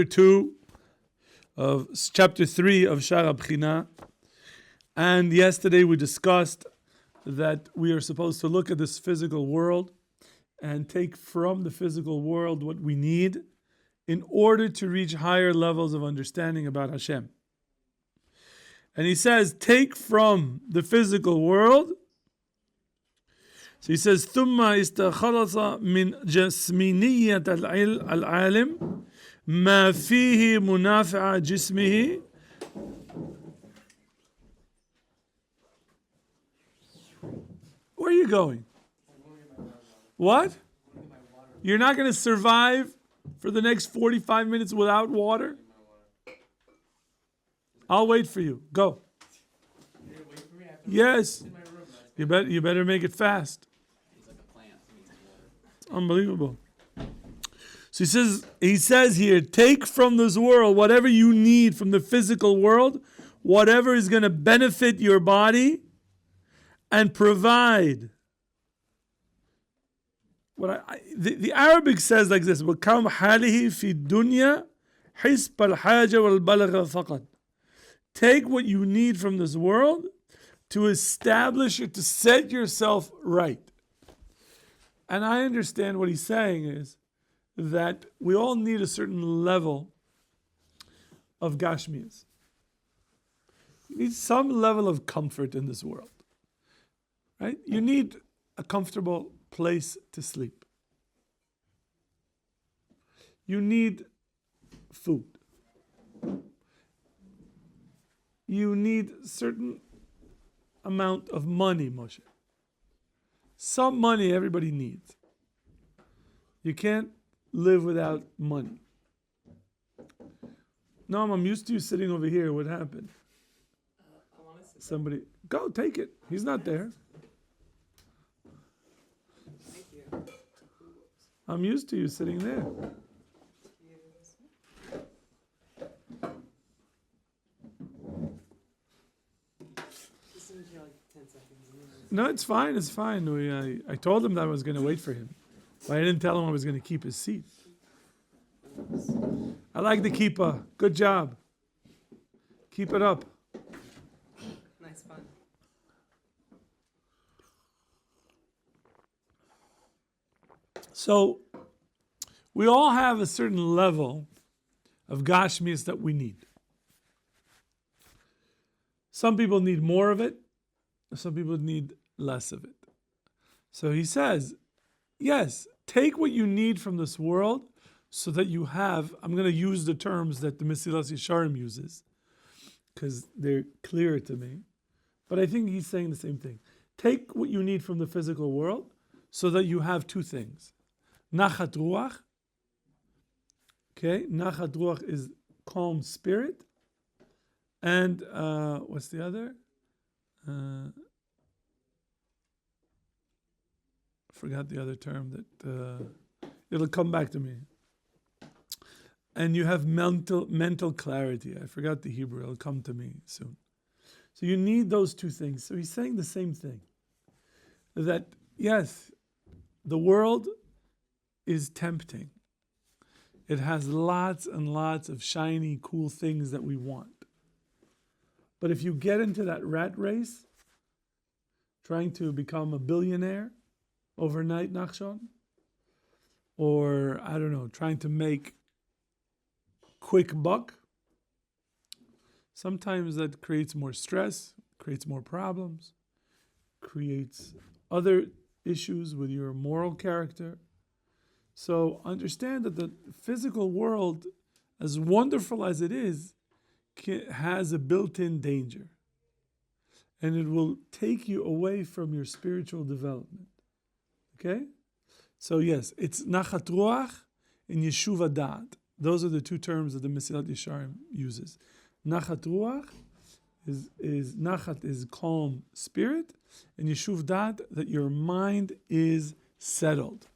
2 of chapter 3 of Shara Bchina, and yesterday we discussed that we are supposed to look at this physical world and take from the physical world what we need in order to reach higher levels of understanding about Hashem. And he says, take from the physical world. So he says, ثُمَّ إِسْتَخَلَصَ مِنْ جَسْمِنِيَّةَ الْعَالِمِ مَا فِيهِ مُنَافِعَ جِسْمِهِ. Where are you going? What? You're not going to survive for the next 45 minutes without water? I'll wait for you. Go. Yes. You better make it fast. It's unbelievable. So he says here, take from this world whatever you need from the physical world, whatever is going to benefit your body, and provide. The Arabic says like this: وَكَمْ حَالِهِ فِي الدُّنْيَا حِسْبَ الْحَاجَةِ وَالْبَلَغَ فَقَطْ. Take what you need from this world to establish it, to set yourself right. And I understand what he's saying is that we all need a certain level of gashmias. You need some level of comfort in this world, right? You need a comfortable place to sleep. You need food. You need a certain amount of money, Moshe. Some money everybody needs. You can't live without money. No, I'm used to you sitting over here. What happened? Somebody, go take it. He's not there. Thank you. I'm used to you sitting there. No, it's fine. It's fine. I told him that I was going to wait for him. But I didn't tell him I was going to keep his seat. I like the kippah. Good job. Keep it up. Nice fun. So, we all have a certain level of gashmis that we need. Some people need more of it. Some people need less of it. So he says, yes, take what you need from this world so that you have, I'm going to use the terms that the Mesilas Yesharim uses because they're clearer to me. But I think he's saying the same thing. Take what you need from the physical world so that you have two things. Nachat Ruach. Okay, Nachat Ruach is calm spirit. And what's the other? Forgot the other term that it'll come back to me. And you have mental clarity. I forgot the Hebrew. It'll come to me soon. So you need those two things. So he's saying the same thing. That yes, the world is tempting. It has lots and lots of shiny, cool things that we want. But if you get into that rat race, trying to become a billionaire overnight, Nachshon, or, I don't know, trying to make quick buck, sometimes that creates more stress, creates more problems, creates other issues with your moral character. So understand that the physical world, as wonderful as it is, has a built-in danger. And it will take you away from your spiritual development. Okay? So yes, it's Nachat Ruach and Yeshivat Da'at. Those are the two terms that the Mesilat Yesharim uses. Nachat Ruach is Nachat is calm spirit, and Yeshivat Da'at that your mind is settled.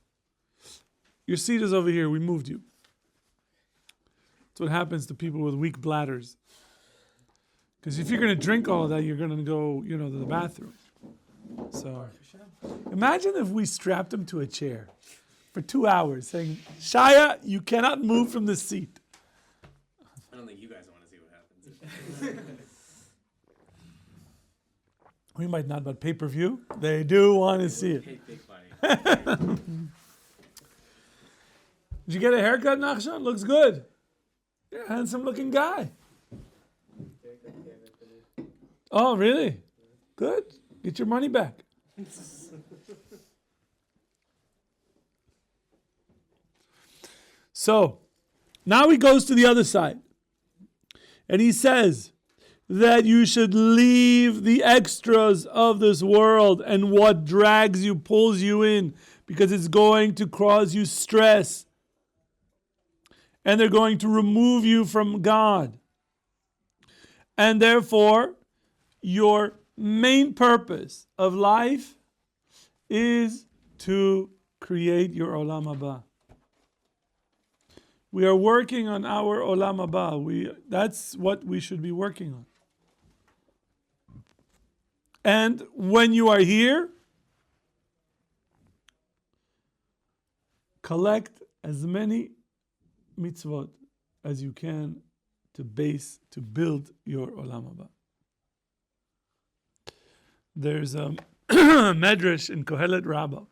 Your seat is over here. We moved you. That's what happens to people with weak bladders. Because if you're going to drink all of that, you're going to go, to the bathroom. So, imagine if we strapped him to a chair for 2 hours saying, Shaya, you cannot move from this seat. don't think you guys want to see what happens. We might not, but pay-per-view, they do want to see it. Hey, big buddy. Did you get a haircut, Nachshon? Looks good. You're a handsome-looking guy. Oh, really? Good. Get your money back. So, now he goes to the other side. And he says that you should leave the extras of this world and what drags you, pulls you in, because it's going to cause you stress. And they're going to remove you from God. And therefore, your main purpose of life is to create your Olam Haba. We are working on our Olam Haba. That's what we should be working on. And when you are here, collect as many mitzvot as you can to build your Olam Haba. There's a medrash in Kohelet Rabbah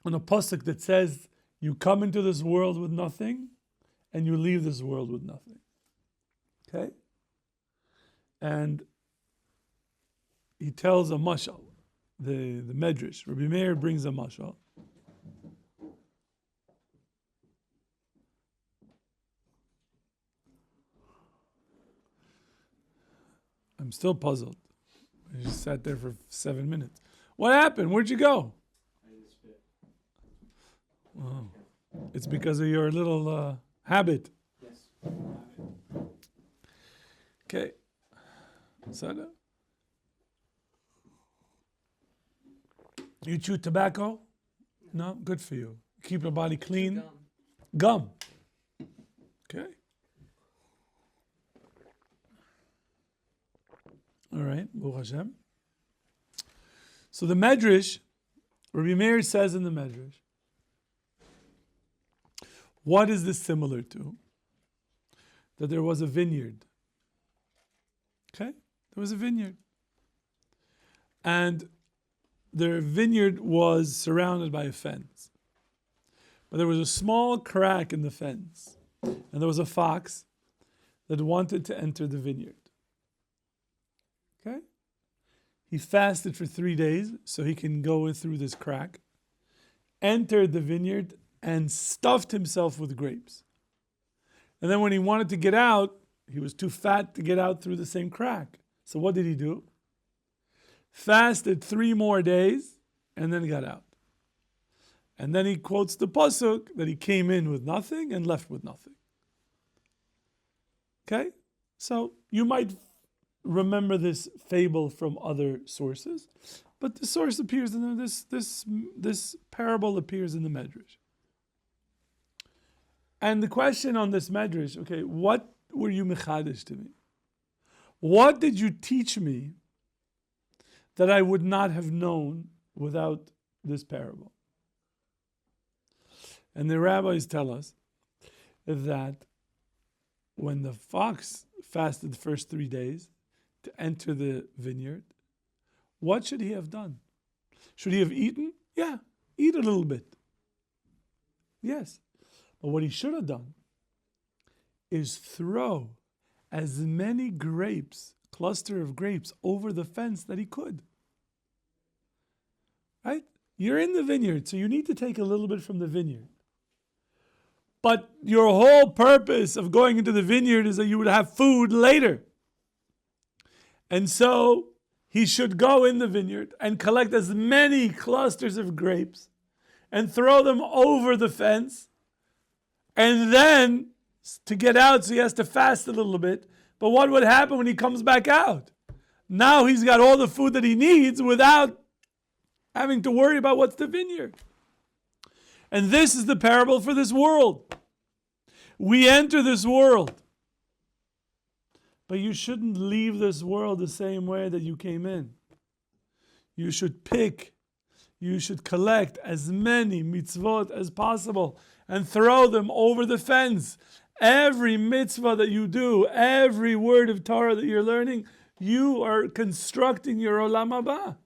on a pasuk that says, you come into this world with nothing, and you leave this world with nothing. Okay? And he tells a mashal, the medrash. Rabbi Meir brings a mashal. I'm still puzzled. I just sat there for 7 minutes. What happened? Where'd you go? Oh. It's because of your little habit. Yes. Okay. Sada? You chew tobacco? No? Good for you. Keep your body clean? Gum. Okay. All right. Baruch Hashem. So the Medrash, Rabbi Meir says in the Medrash, what is this similar to? That there was a vineyard. Okay? There was a vineyard. And their vineyard was surrounded by a fence. But there was a small crack in the fence. And there was a fox that wanted to enter the vineyard. Okay? He fasted for 3 days so he can go through this crack, entered the vineyard, and stuffed himself with grapes. And then when he wanted to get out, he was too fat to get out through the same crack. So what did he do? Fasted 3 more days and then got out. And then he quotes the pasuk that he came in with nothing and left with nothing. Okay? So you might remember this fable from other sources, but the source appears in this parable appears in the Medrash. And the question on this Medrash, okay, what were you mechadish to me? What did you teach me that I would not have known without this parable? And the rabbis tell us that when the fox fasted the first 3 days to enter the vineyard, what should he have done? Should he have eaten? Yeah, eat a little bit. Yes. But what he should have done is throw as many grapes, cluster of grapes, over the fence that he could. Right? You're in the vineyard, so you need to take a little bit from the vineyard. But your whole purpose of going into the vineyard is that you would have food later. And so he should go in the vineyard and collect as many clusters of grapes and throw them over the fence. And then to get out, so he has to fast a little bit. But what would happen when he comes back out? Now he's got all the food that he needs without having to worry about what's the vineyard. And this is the parable for this world. We enter this world. But you shouldn't leave this world the same way that you came in. You should you should collect as many mitzvot as possible and throw them over the fence Every mitzvah that you do, every word of Torah that you're learning, you are constructing your olam haba.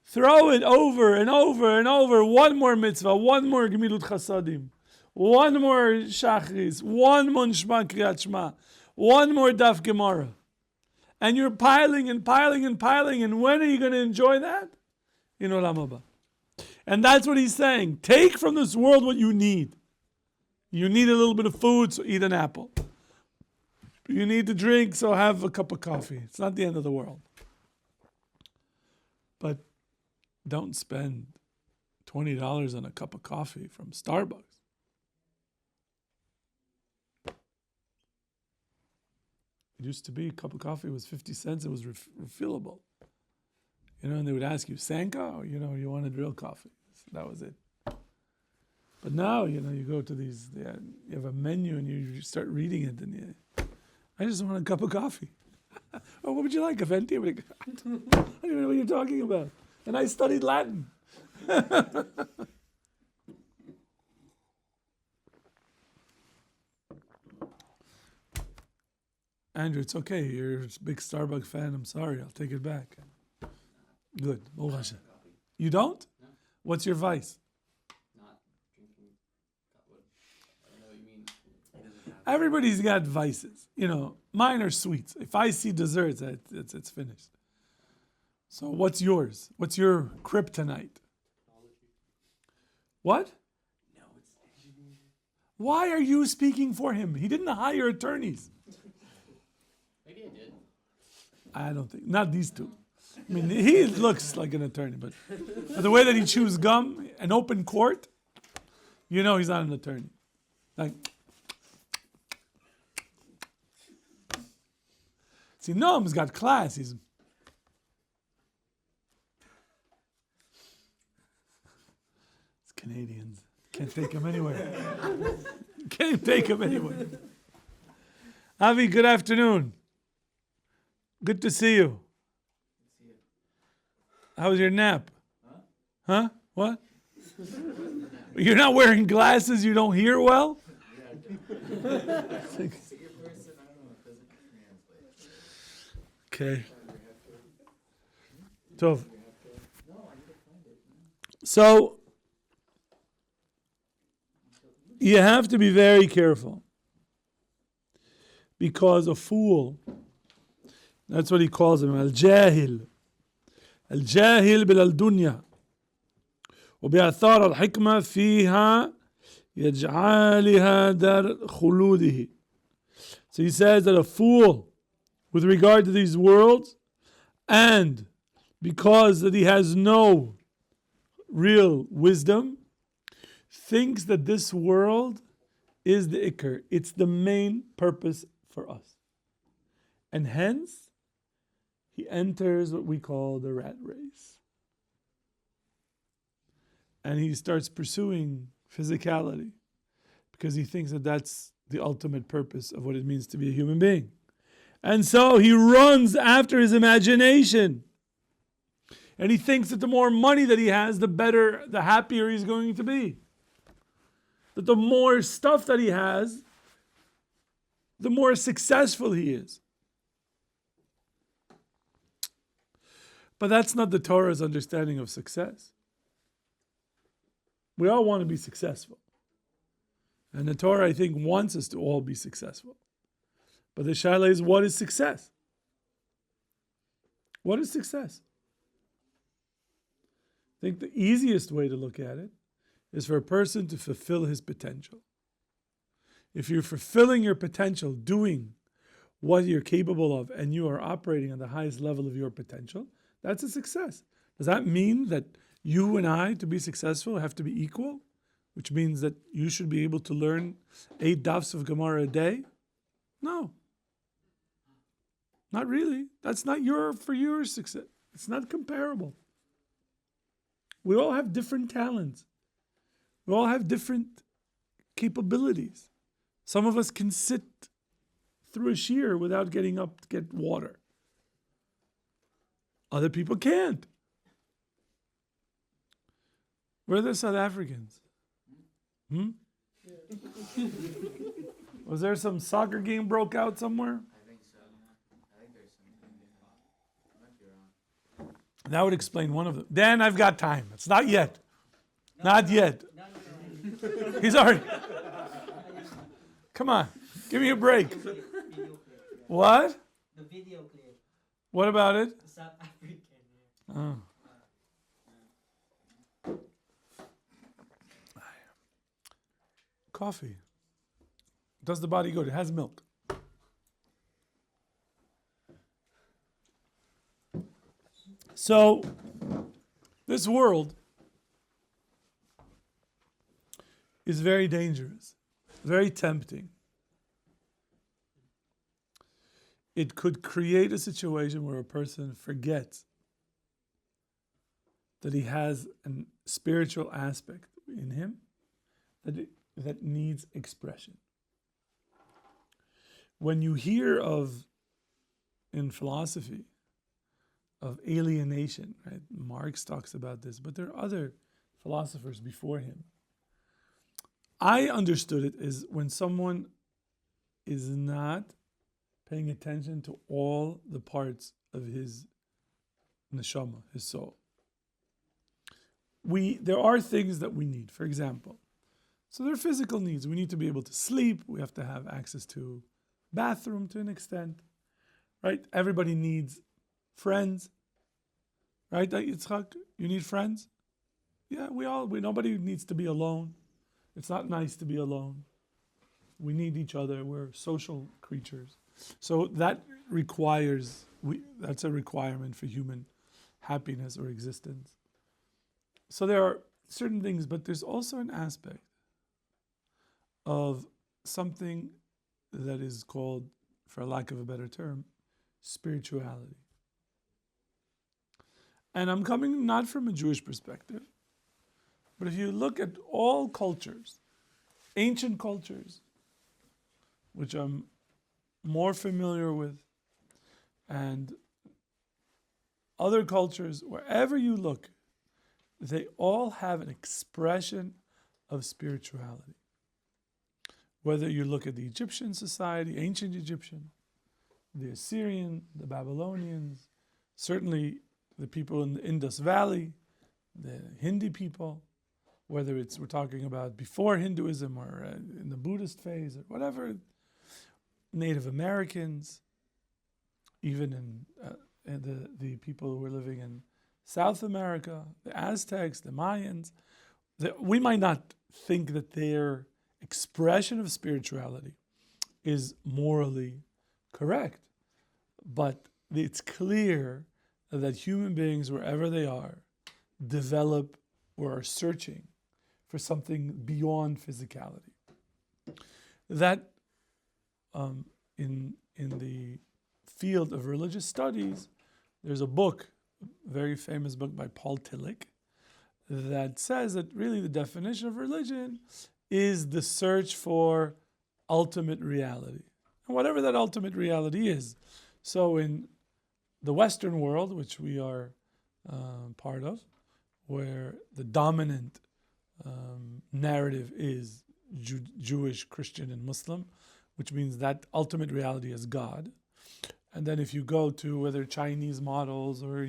Throw it over and over and over. One more mitzvah, one more gemilut chasadim, one more shachris, one more shma kriyat shma, one more daf Gemara. And you're piling and piling and piling. And when are you going to enjoy that? In olam haba. And that's what he's saying. Take from this world what you need. You need a little bit of food, so eat an apple. You need to drink, so have a cup of coffee. It's not the end of the world. But don't spend $20 on a cup of coffee from Starbucks. It used to be a cup of coffee was 50 cents. It was refillable. And they would ask you, Sanka, or, you wanted real coffee. So that was it. But now, you go to these, you have a menu and you start reading it and I just want a cup of coffee. Oh, what would you like, a venti? I don't even know what you're talking about. And I studied Latin. Andrew, it's okay. You're a big Starbucks fan. I'm sorry. I'll take it back. Good. You don't? No. What's your vice? Not drinking cutwood. I don't know what you mean. Everybody's got vices. Mine are sweets. If I see desserts, it's finished. So what's yours? What's your kryptonite? What? No, it's. Why are you speaking for him? He didn't hire attorneys. Maybe I did. I don't think. Not these two. I mean, he looks like an attorney, but the way that he chews gum, an open court, he's not an attorney. Like, see, Noam's got class. It's Canadians. Can't take him anywhere. Can't take him anywhere. Avi, good afternoon. Good to see you. How was your nap? Huh? What? You're not wearing glasses, you don't hear well? Okay. Tov. So, you have to be very careful. Because a fool, that's what he calls him, al-jahil. الجاهل بالدنيا وبآثار الحكمة فيها يجعلها دار خلوده. So he says that a fool, with regard to these worlds, and because that he has no real wisdom, thinks that this world is the ikr. It's the main purpose for us. And hence, he enters what we call the rat race. And he starts pursuing physicality because he thinks that that's the ultimate purpose of what it means to be a human being. And so he runs after his imagination. And he thinks that the more money that he has, the better, the happier he's going to be. That the more stuff that he has, the more successful he is. But that's not the Torah's understanding of success. We all want to be successful. And the Torah, I think, wants us to all be successful. But the shaila is, what is success? What is success? I think the easiest way to look at it is for a person to fulfill his potential. If you're fulfilling your potential, doing what you're capable of, and you are operating on the highest level of your potential, that's a success. Does that mean that you and I, to be successful, have to be equal? Which means that you should be able to learn 8 dafs of Gemara a day? No. Not really. That's not for your success. It's not comparable. We all have different talents. We all have different capabilities. Some of us can sit through a shear without getting up to get water. Other people can't. Where are the South Africans? Was there some soccer game broke out somewhere? I think so. I think there's something. I might be wrong. That would explain one of them. Dan, I've got time. It's not yet. Not yet. He's already. Come on. Give me a break. Video clip. What? The video clip. What about it? The South African. Oh. Coffee. Does the body good? It has milk. So, this world is very dangerous, very tempting. It could create a situation where a person forgets that he has a spiritual aspect in him that needs expression. When you hear of, in philosophy, of alienation, right? Marx talks about this, but there are other philosophers before him. I understood it as when someone is not paying attention to all the parts of his neshama, his soul. There are things that we need, for example. So there are physical needs. We need to be able to sleep. We have to have access to bathroom to an extent, right? Everybody needs friends, right? Yitzchak, you need friends? Yeah, nobody needs to be alone. It's not nice to be alone. We need each other. We're social creatures. So that that's a requirement for human happiness or existence. So there are certain things, but there's also an aspect of something that is called, for lack of a better term, spirituality. And I'm coming not from a Jewish perspective, but if you look at all cultures, ancient cultures, which I'm more familiar with, and other cultures, wherever you look, they all have an expression of spirituality. Whether you look at the Egyptian society, ancient Egyptian, the Assyrian, the Babylonians, certainly the people in the Indus Valley, the Hindi people, whether we're talking about before Hinduism or in the Buddhist phase or whatever, Native Americans, even in the people who were living in South America, the Aztecs, the Mayans, we might not think that their expression of spirituality is morally correct, but it's clear that human beings, wherever they are, develop or are searching for something beyond physicality. That in the field of religious studies, there's a book, a very famous book by Paul Tillich, that says that really the definition of religion is the search for ultimate reality. And whatever that ultimate reality is. So in the Western world, which we are part of, where the dominant narrative is Jewish, Christian, and Muslim, which means that ultimate reality is God. And then if you go to whether Chinese models or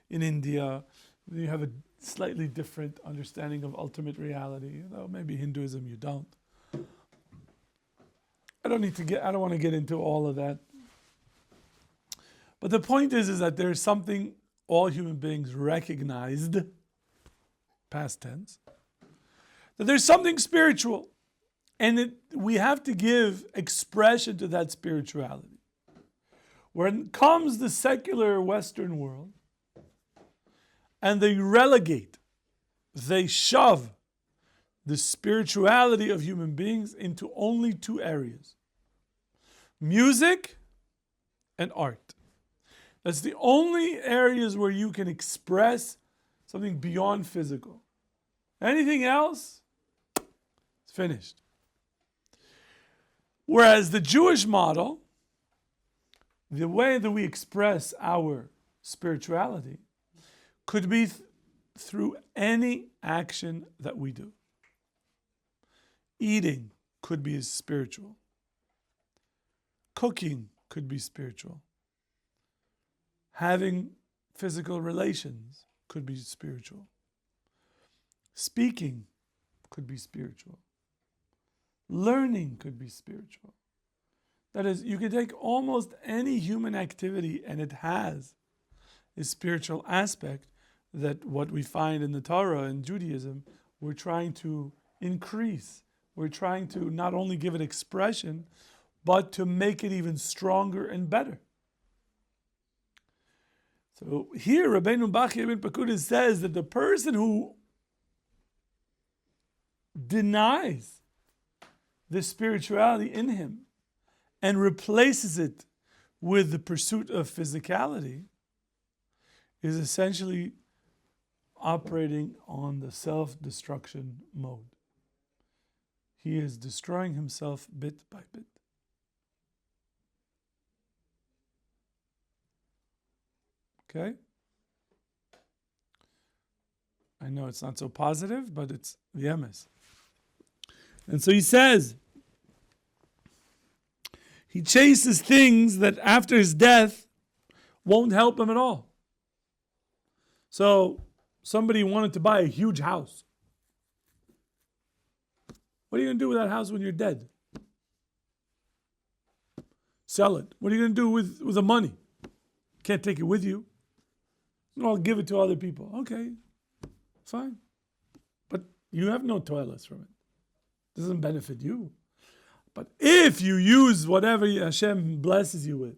in India, you have a slightly different understanding of ultimate reality. Though maybe Hinduism you don't. I don't want to get into all of that. But the point is that there's something all human beings recognized, past tense, that there's something spiritual, and we have to give expression to that spirituality. When comes the secular Western world, and they relegate, they shove the spirituality of human beings into only two areas: music and art. That's the only areas where you can express something beyond physical. Anything else, it's finished. Whereas the Jewish model, the way that we express our spirituality, could be through any action that we do. Eating could be spiritual. Cooking could be spiritual. Having physical relations could be spiritual. Speaking could be spiritual. Learning could be spiritual. That is, you can take almost any human activity and it has a spiritual aspect that what we find in the Torah and Judaism, we're trying to increase. We're trying to not only give it expression, but to make it even stronger and better. So here, Rabbeinu Bachya ben Pakuda says that the person who denies the spirituality in him and replaces it with the pursuit of physicality is essentially operating on the self-destruction mode. He is destroying himself bit by bit. Okay? I know it's not so positive, but it's the emes. And so he says, he chases things that after his death won't help him at all. So somebody wanted to buy a huge house. What are you going to do with that house when you're dead? Sell it. What are you going to do with the money? Can't take it with you. No, I'll give it to other people. Okay, fine. But you have no toilets from it. It doesn't benefit you. But if you use whatever Hashem blesses you with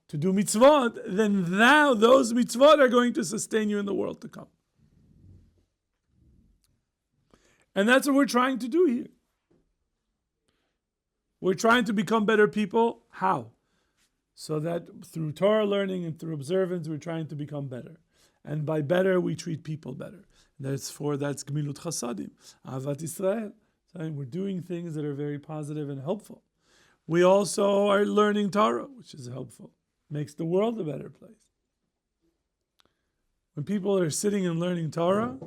to do mitzvot, then now those mitzvot are going to sustain you in the world to come. And that's what we're trying to do here. We're trying to become better people. How? So that through Torah learning and through observance, we're trying to become better. And by better, we treat people better. That's Gemilut Chasadim, Ahavat Israel. So we're doing things that are very positive and helpful. We also are learning Torah, which is helpful. Makes the world a better place. When people are sitting and learning Torah,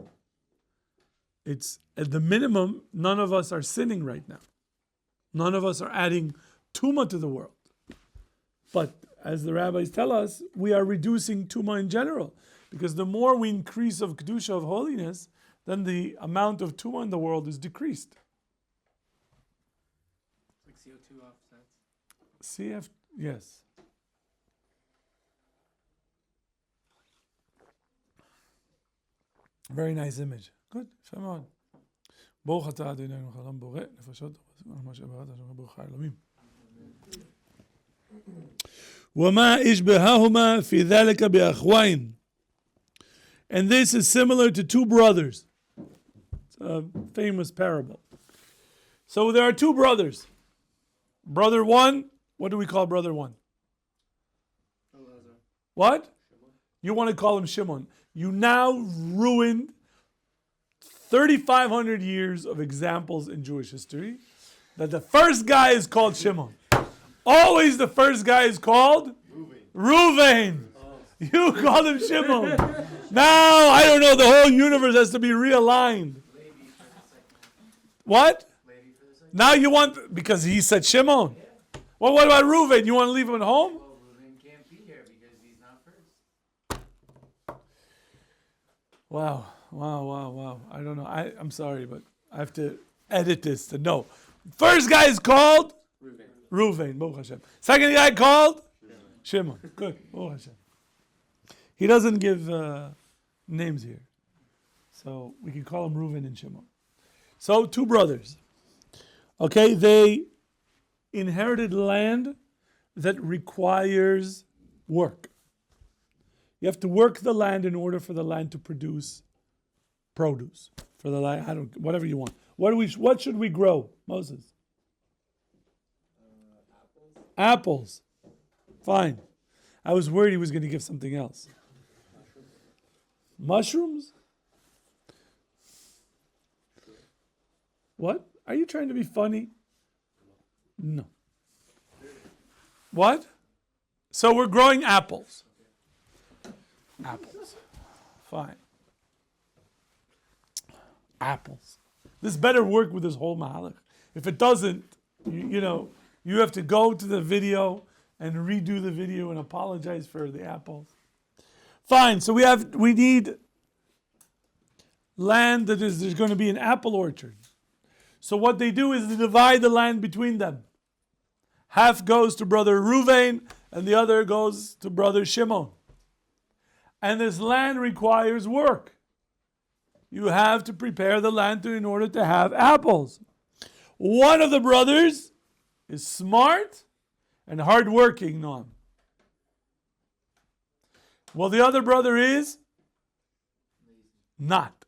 it's at the minimum, none of us are sinning right now. None of us are adding tumah to the world. But as the rabbis tell us, we are reducing tumah in general. Because the more we increase of kedusha, of holiness, then the amount of tumah in the world is decreased. Like CO2 offsets. CF, yes. Very nice image. Good. Shemad. Baruch atah Adonai Chalam Boreh nefashot ma shebarat Hashem baruch ha'olamim. وما إشبههما في ذلك بأخوين. And this is similar to two brothers. It's a famous parable. So there are two brothers. Brother one, what do we call brother one? What? You want to call him Shimon. You now ruined 3,500 years of examples in Jewish history that the first guy is called Shimon. Always the first guy is called Reuven. You called him Shimon. Now, I don't know, the whole universe has to be realigned. What? Now you want, because he said Shimon. Well, what about Reuven? You want to leave him at home? Well, Reuven can't be here because he's not first. Wow. I don't know. I'm sorry, but I have to edit this to know. First guy is called Reuven. Baruch Hashem. Second guy called Shimon. Good. Baruch Hashem. He doesn't give names here. So we can call him Reuven and Shimon. So two brothers. Okay, they inherited land that requires work. You have to work the land in order for the land to produce produce. For the land, whatever you want. What should we grow, Moses? Apples. Fine. I was worried he was going to give something else. Mushrooms? What? Are you trying to be funny? No. What? So we're growing apples. Apples. Fine. Apples. This better work with this whole mahalach. If it doesn't, you have to go to the video and redo the video and apologize for the apples. Fine, so we need land there's going to be an apple orchard. So what they do is they divide the land between them. Half goes to brother Ruvain and the other goes to brother Shimon. And this land requires work. You have to prepare the land in order to have apples. One of the brothers is smart and hardworking, Noam. Well, the other brother is not.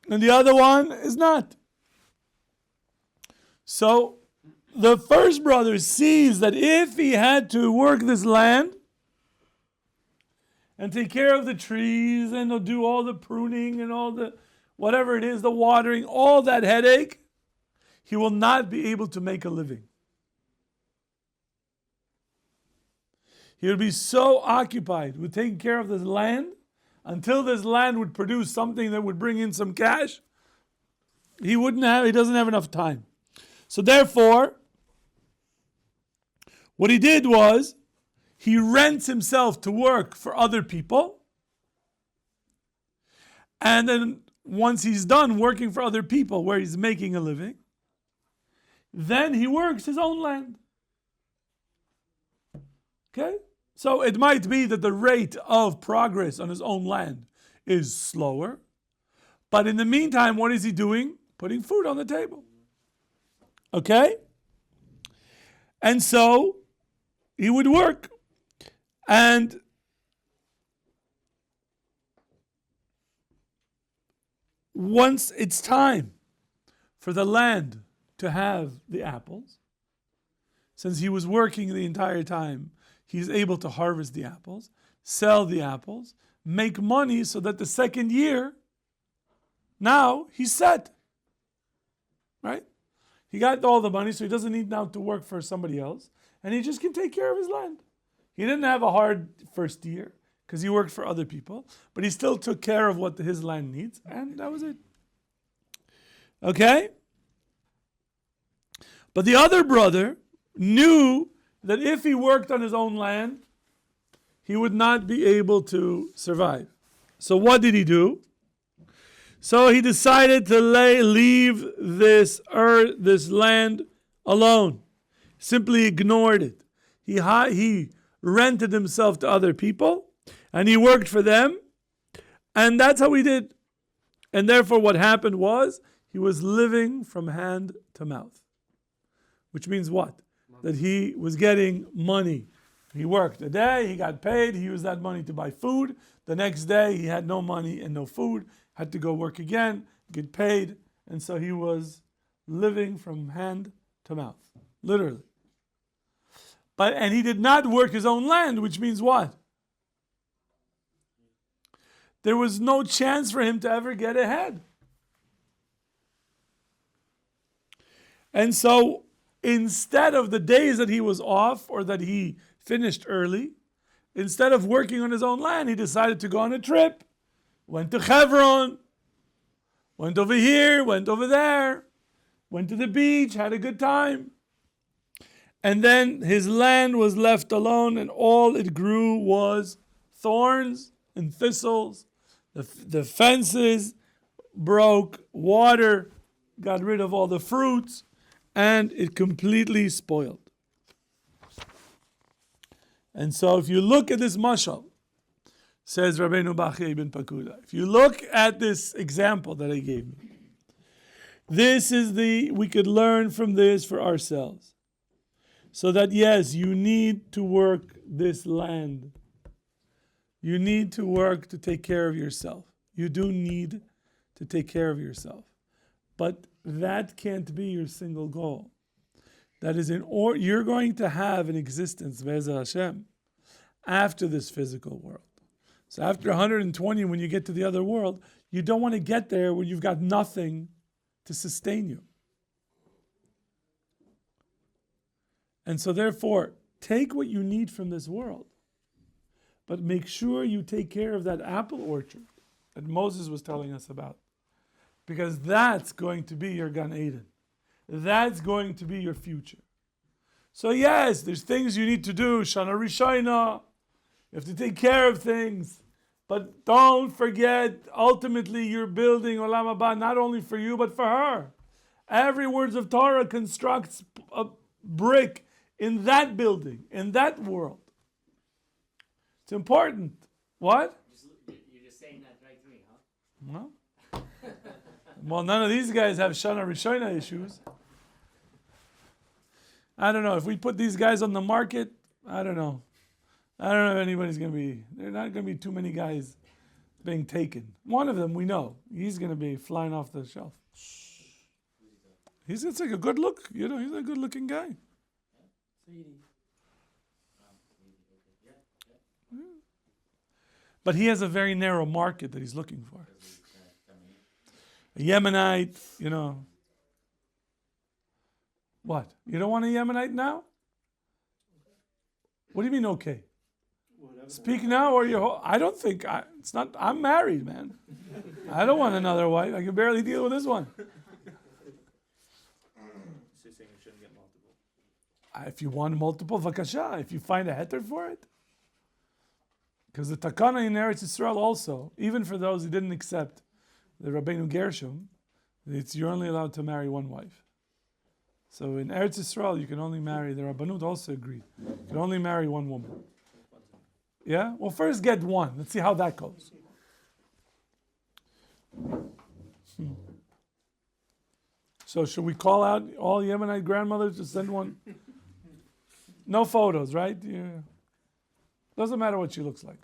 And the other one is not. So the first brother sees that if he had to work this land and take care of the trees and do all the pruning and all the whatever it is, the watering, all that headache, he will not be able to make a living. He would be so occupied with taking care of this land until this land would produce something that would bring in some cash. He doesn't have enough time. So therefore, what he did was, he rents himself to work for other people. And then once he's done working for other people where he's making a living, then he works his own land. Okay? So it might be that the rate of progress on his own land is slower. But in the meantime, what is he doing? Putting food on the table. Okay? And so he would work. And once it's time for the land to have the apples, since he was working the entire time, he's able to harvest the apples, sell the apples, make money so that the second year, now he's set. Right? He got all the money, so he doesn't need now to work for somebody else, and he just can take care of his land. He didn't have a hard first year because he worked for other people, but he still took care of what his land needs, and that was it. Okay? But the other brother knew that if he worked on his own land, he would not be able to survive. So what did he do? So he decided to leave this land alone. Simply ignored it. He rented himself to other people, and he worked for them, and that's how he did. And therefore what happened was, he was living from hand to mouth. Which means what? That he was getting money. He worked a day, he got paid, he used that money to buy food. The next day he had no money and no food, had to go work again, get paid, and so he was living from hand to mouth. Literally. And he did not work his own land, which means what? There was no chance for him to ever get ahead. And so instead of the days that he was off or that he finished early, instead of working on his own land, he decided to go on a trip. Went to Hebron, went over here, went over there, went to the beach, had a good time. And then his land was left alone, and all it grew was thorns and thistles. The fences broke, water got rid of all the fruits, and it completely spoiled. And so if you look at this mashal, says Rabbeinu Bachya ibn Pakuda, if you look at this example that I gave you, we could learn from this for ourselves. So that yes, you need to work this land. You need to work to take care of yourself. You do need to take care of yourself. But that can't be your single goal. That is you're going to have an existence, Be'ezah Hashem, after this physical world. So after 120, when you get to the other world, you don't want to get there when you've got nothing to sustain you. And so therefore, take what you need from this world, but make sure you take care of that apple orchard that Moses was telling us about. Because that's going to be your Gan Eden. That's going to be your future. So yes, there's things you need to do. Shana Rishayna. You have to take care of things. But don't forget, ultimately you're building Olam Haba not only for you, but for her. Every words of Torah constructs a brick in that building, in that world. It's important. What? You're just saying that right to me, huh? Well, none of these guys have Shana Rishona issues. I don't know. If we put these guys on the market, I don't know. I don't know if anybody's going to be... There are not going to be too many guys being taken. One of them, we know. He's going to be flying off the shelf. It's like a good look. You know, he's a good-looking guy. But he has a very narrow market that he's looking for. A Yemenite, you know. What? You don't want a Yemenite now? What do you mean, okay? Speak now, or I don't think it's not. I'm married, man. I don't want another wife. I can barely deal with this one. So you're saying you shouldn't get multiple? If you want multiple, vakasha. If you find a heter for it, because the takana in Eretz Yisrael also, even for those who didn't accept the Rabbeinu Gershom, you're only allowed to marry one wife. So in Eretz Yisrael, you can only marry. The Rabbanut also agreed. You can only marry one woman. Yeah? Well, first get one. Let's see how that goes. So should we call out all Yemenite grandmothers to send one? No photos, right? Yeah. Doesn't matter what she looks like.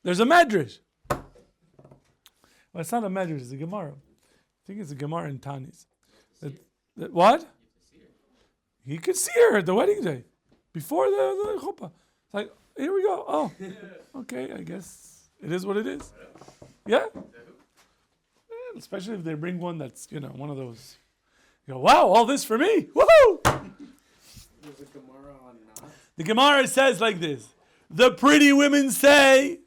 There's a medrash. Well, it's not a medrash, it's a Gemara. I think it's a Gemara in Tanis. What? He could see her at the wedding day. Before the chuppah. It's like, here we go. Oh, okay, I guess it is what it is. Yeah? Especially if they bring one that's, one of those. You go, wow, all this for me. Woohoo! There's a Gemara on not. The Gemara says like this. The pretty women say,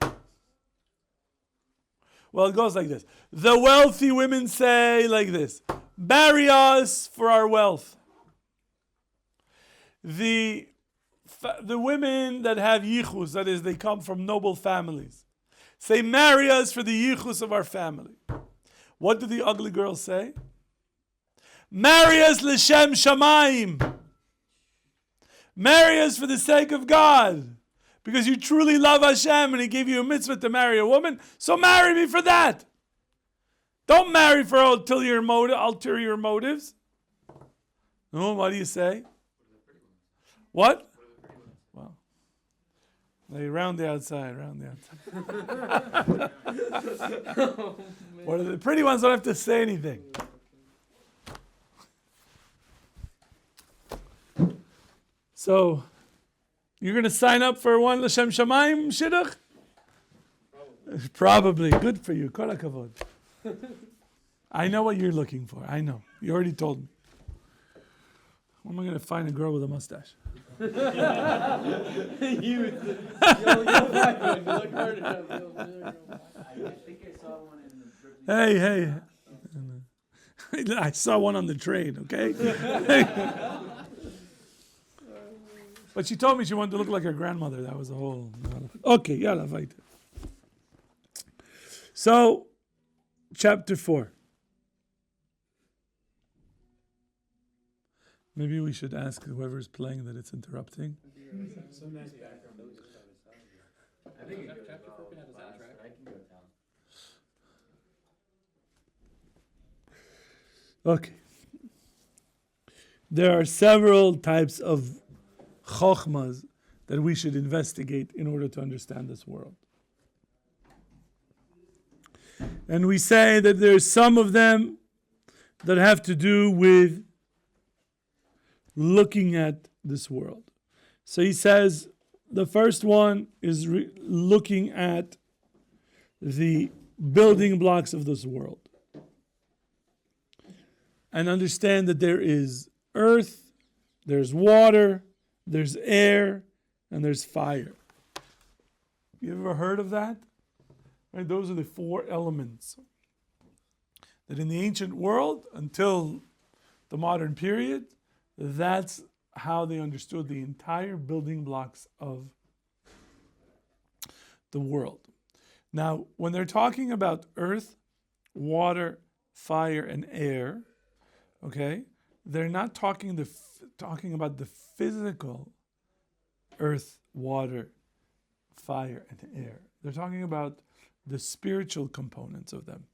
well, it goes like this. The wealthy women say like this. Marry us for our wealth. The women that have yichus, that is, they come from noble families, say, marry us for the yichus of our family. What do the ugly girls say? Marry us l'shem shamayim. Marry us for the sake of God. Because you truly love Hashem and He gave you a mitzvah to marry a woman, so marry me for that. Don't marry for ulterior motives. No, what do you say? What? Well, they round the outside. What are the pretty ones? Don't have to say anything. So, you're going to sign up for one L'Shem Shamayim Shidduch? Probably. Good for you. Kol hakavod. I know what you're looking for. I know. You already told me. When am I going to find a girl with a mustache? I think I saw one in the... Hey. I saw one on the train, okay? But she told me she wanted to look like her grandmother. That was the whole... Okay, yalla, weiter. So, chapter 4. Maybe we should ask whoever's playing that it's interrupting. Some nice background music. I think it goes well with class, but I can go down. Okay. There are several types of chokhmas that we should investigate in order to understand this world. And we say that there's some of them that have to do with looking at this world. So he says the first one is looking at the building blocks of this world. And understand that there is earth, there's water, there's air, and there's fire. You ever heard of that? Right? Those are the four elements that in the ancient world, until the modern period, that's how they understood the entire building blocks of the world. Now, when they're talking about earth, water, fire, and air, okay, they're not talking about the physical earth, water, fire, and air. They're talking about the spiritual components of them.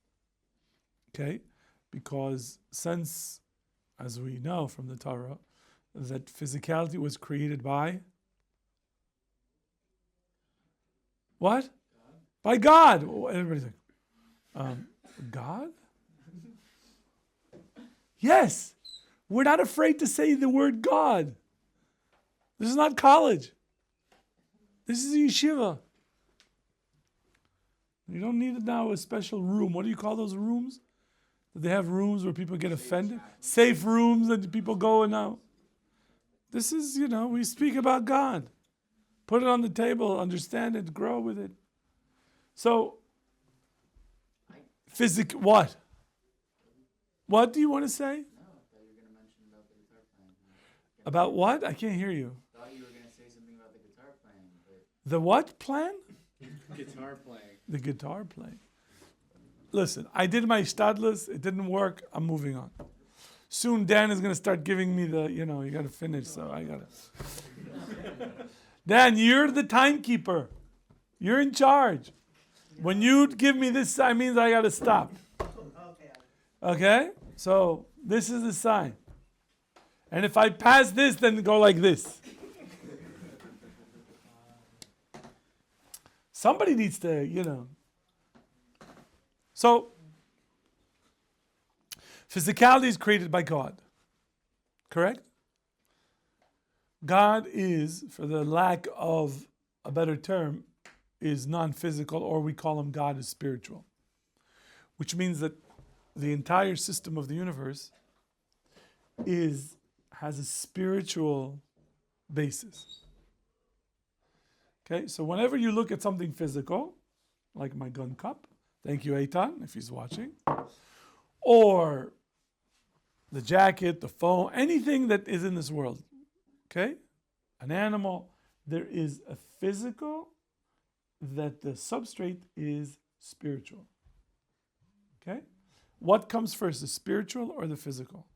Okay? Because since, as we know from the Torah, that physicality was created by what? By God. Everybody's like, God? Yes. We're not afraid to say the word God. This is not college. This is a yeshiva. You don't need now a special room. What do you call those rooms? Do they have rooms where people get offended? Safe rooms that people go in now. This is, we speak about God. Put it on the table, understand it, grow with it. So, what? What do you want to say? No, I thought you were going to mention about the guitar playing. About what? I can't hear you. I thought you were going to say something about the guitar playing. But The what plan? guitar playing. The guitar playing. Listen, I did my stadlus. It didn't work. I'm moving on. Soon Dan is going to start giving me the, you got to finish. So I got to. Dan, you're the timekeeper. You're in charge. When you give me this sign, means I got to stop. Okay? So this is the sign. And if I pass this, then go like this. Somebody needs to, So, physicality is created by God. Correct? God is, for the lack of a better term, is non-physical, or we call him God is spiritual. Which means that the entire system of the universe has a spiritual basis. Okay, so whenever you look at something physical, like my gun cup, thank you, Eitan, if he's watching, or the jacket, the phone, anything that is in this world, okay, an animal, there is a physical that the substrate is spiritual. Okay? What comes first, the spiritual or the physical?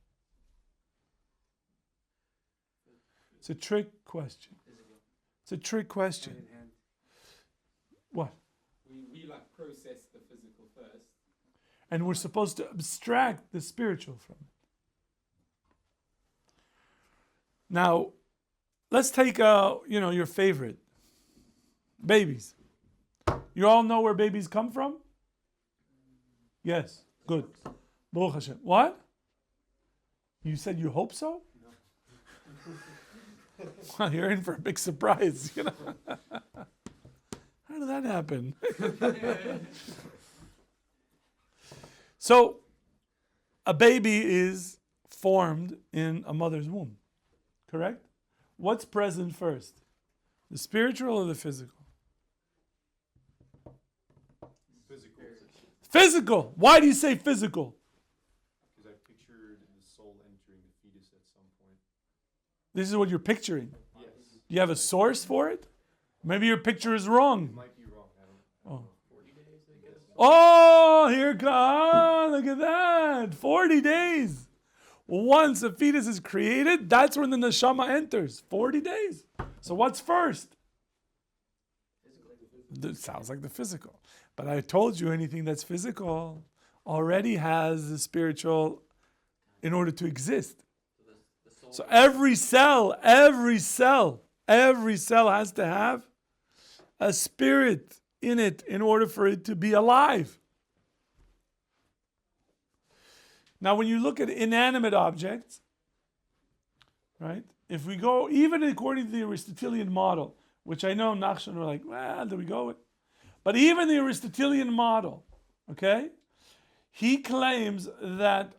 It's a trick question. It's a trick question. Hand in hand. What? We like process the physical first. And we're supposed to abstract the spiritual from it. Now, let's take your favorite. Babies. You all know where babies come from? Yes. Good. Baruch Hashem. What? You said you hope so? No. Well, you're in for a big surprise. How did that happen? So, a baby is formed in a mother's womb. Correct? What's present first? The spiritual or the physical? Physical. Why do you say physical? Because I pictured the soul entering the fetus at some point. This is what you're picturing. Yes. Do you have a source for it? Maybe your picture is wrong. It might be wrong. I don't know. 40 days, I guess. Oh, here comes. Look at that. 40 days. Once a fetus is created, that's when the neshama enters. 40 days. So what's first? It sounds like the physical. But I told you anything that's physical already has the spiritual in order to exist. So every cell has to have a spirit in it in order for it to be alive. Now, when you look at inanimate objects, right? If we go, even according to the Aristotelian model, which I know Nachshon were like, well, there we go. But even the Aristotelian model, okay, he claims that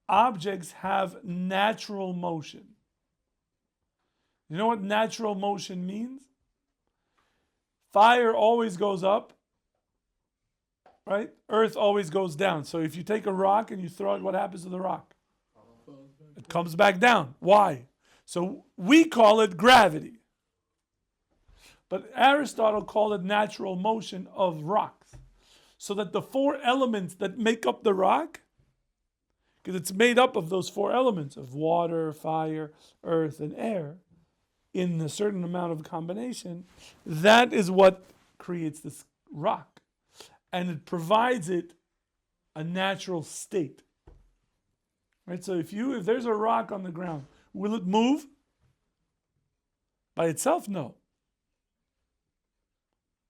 objects have natural motion. You know what natural motion means? Fire always goes up right? Earth always goes down. So if you take a rock and you throw it, what happens to the rock? It comes back down. Why? So we call it gravity. But Aristotle called it natural motion of rocks. So that the four elements that make up the rock, because it's made up of those four elements of water, fire, earth, and air, in a certain amount of combination, that is what creates this rock. And it provides it a natural state. Right? So if there's a rock on the ground, will it move? By itself, no.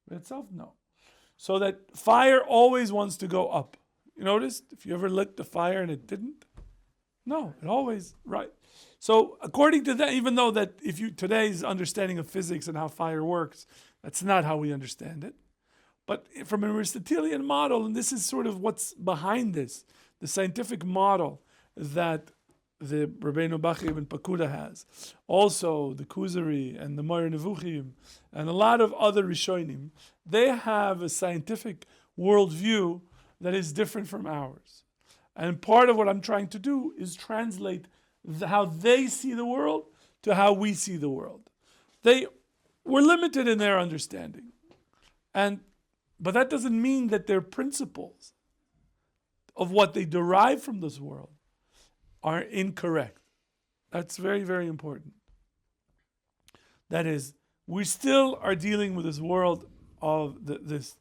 By itself, no. So that fire always wants to go up. You noticed? If you ever lit the fire and it didn't? No, it always, right. So according to that, even though that today's understanding of physics and how fire works, that's not how we understand it. But from an Aristotelian model, and this is sort of what's behind this, the scientific model that the Rabbeinu Bachya ibn Pakuda has, also the Kuzari and the Moir Nevuchim, and a lot of other Rishonim, they have a scientific worldview that is different from ours. And part of what I'm trying to do is translate how they see the world to how we see the world. They were limited in their understanding. But that doesn't mean that their principles of what they derive from this world are incorrect. That's very, very important. That is, we still are dealing with this world of this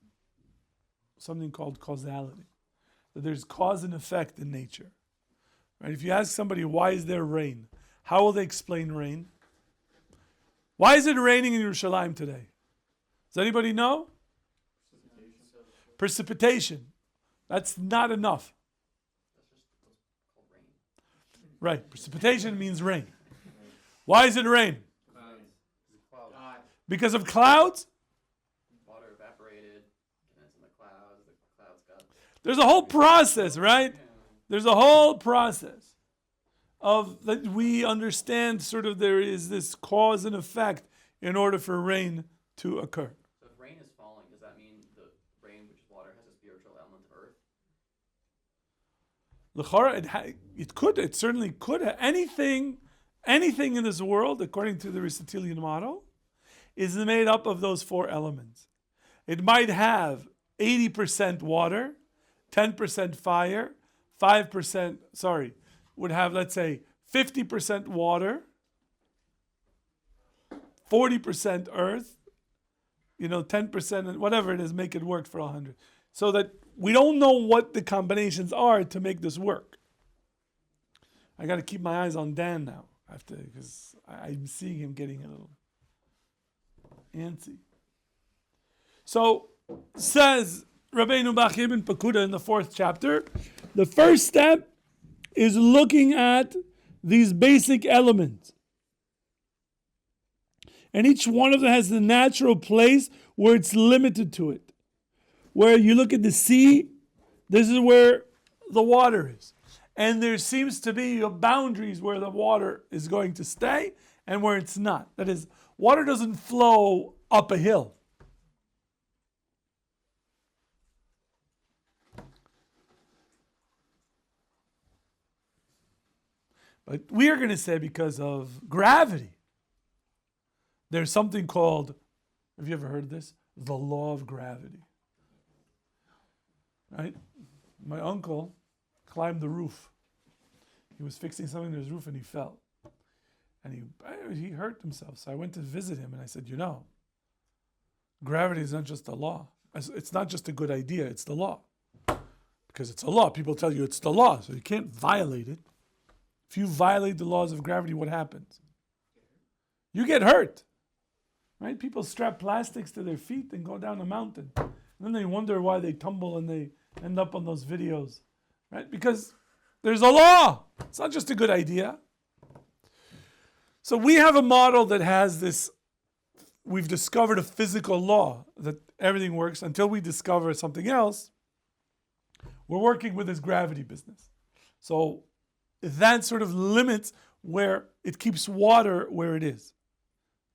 something called causality. That there's cause and effect in nature. Right? If you ask somebody, why is there rain? How will they explain rain? Why is it raining in Yerushalayim today? Does anybody know? Precipitation. That's not enough. Right. Precipitation means rain. Why is it rain? Because of clouds? Water evaporated, and it's in the clouds got... There's a whole process, right? There's a whole process of that we understand sort of there is this cause and effect in order for rain to occur. So if rain is falling, does that mean the rain, which is water, has a spiritual element of earth? L'chora, it certainly could. Anything in this world, according to the Aristotelian model, is made up of those four elements. It might have 80% water, 10% fire, 5%, would have, let's say, 50% water, 40% earth, 10%, and whatever it is, make it work for 100. So that we don't know what the combinations are to make this work. I got to keep my eyes on Dan now, because I'm seeing him getting a little antsy. So, says Rabbeinu Bachya ibn Pakuda in the 4th chapter, the first step is looking at these basic elements. And each one of them has the natural place where it's limited to it. Where you look at the sea, this is where the water is. And there seems to be boundaries where the water is going to stay and where it's not. That is, water doesn't flow up a hill. But we are going to say because of gravity, there's something called, have you ever heard of this? The law of gravity. Right? My uncle climbed the roof. He was fixing something to his roof and he fell. And he hurt himself. So I went to visit him and I said, gravity is not just a law. It's not just a good idea, it's the law. Because it's a law. People tell you it's the law, so you can't violate it. If you violate the laws of gravity, what happens? You get hurt. Right? People strap plastics to their feet and go down a mountain. And then they wonder why they tumble and they end up on those videos. Right? Because there's a law. It's not just a good idea. So we have a model that has this, we've discovered a physical law that everything works until we discover something else. We're working with this gravity business. So that sort of limits where it keeps water where it is.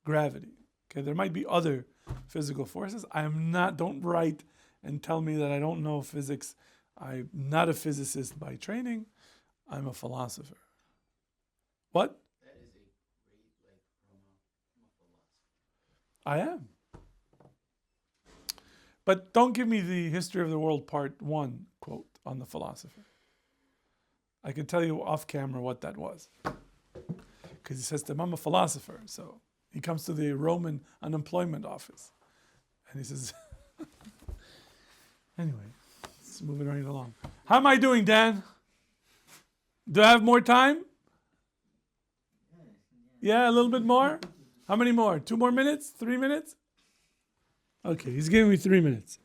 Gravity. Okay, there might be other physical forces. Don't write and tell me that I don't know physics. I'm not a physicist by training. I'm a philosopher. What? That is a great, promo. I am. But don't give me the History of the World Part 1 quote on the philosopher. I can tell you off camera what that was. Because he says to him, I'm a philosopher. So he comes to the Roman unemployment office. And he says, anyway, let's move it right along. How am I doing, Dan? Do I have more time? Yeah, a little bit more? How many more? 2 more minutes? 3 minutes? Okay, he's giving me 3 minutes.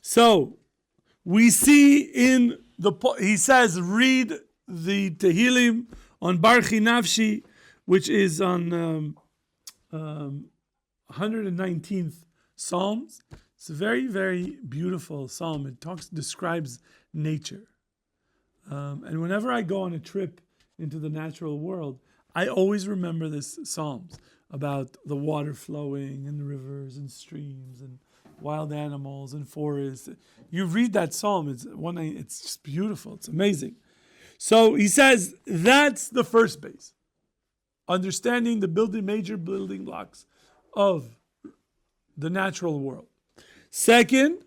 So, we see in he says, read the Tehillim on Barchi Nafshi, which is on 119th Psalms. It's a very, very beautiful psalm. It describes nature. And whenever I go on a trip into the natural world, I always remember this Psalms about the water flowing and the rivers and streams and wild animals and forests. You read that psalm, it's just beautiful. It's amazing. So he says that's the first base. Understanding the major building blocks of the natural world. Second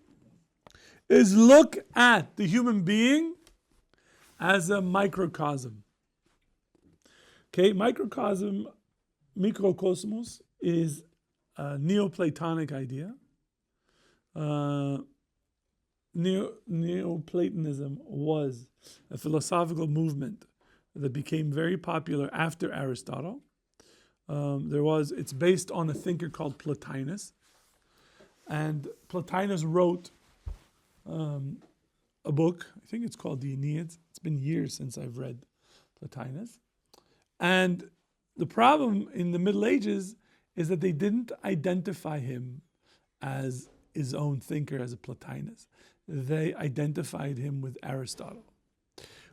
is look at the human being as a microcosm. Okay, microcosmos is a Neoplatonic idea. Neoplatonism was a philosophical movement that became very popular after Aristotle. It's based on a thinker called Plotinus. And Plotinus wrote a book, I think it's called the Aeneid. It's been years since I've read Plotinus. And the problem in the Middle Ages is that they didn't identify him as his own thinker, as a Plotinus. They identified him with Aristotle,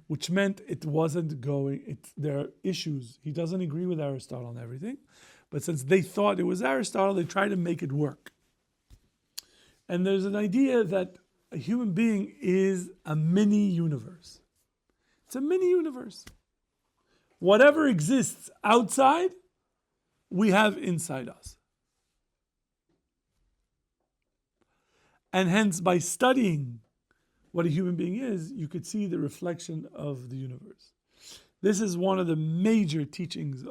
which meant there are issues. He doesn't agree with Aristotle on everything, but since they thought it was Aristotle, they tried to make it work. And there's an idea that a human being is a mini universe. It's a mini universe. Whatever exists outside, we have inside us. And hence, by studying what a human being is, you could see the reflection of the universe. This is one of the major teachings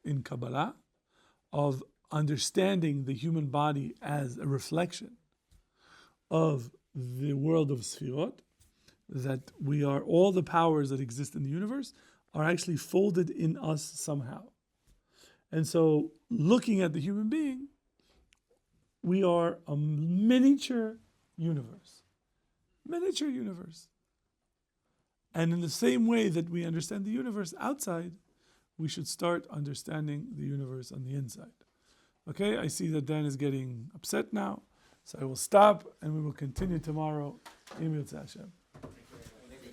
in Kabbalah, of understanding the human body as a reflection of the world of Sfirot, that all the powers that exist in the universe are actually folded in us somehow. And so, looking at the human being, we are a miniature universe. Miniature universe. And in the same way that we understand the universe outside, we should start understanding the universe on the inside. Okay, I see that Dan is getting upset now, so I will stop and we will continue tomorrow. Im Yirtzeh Hashem.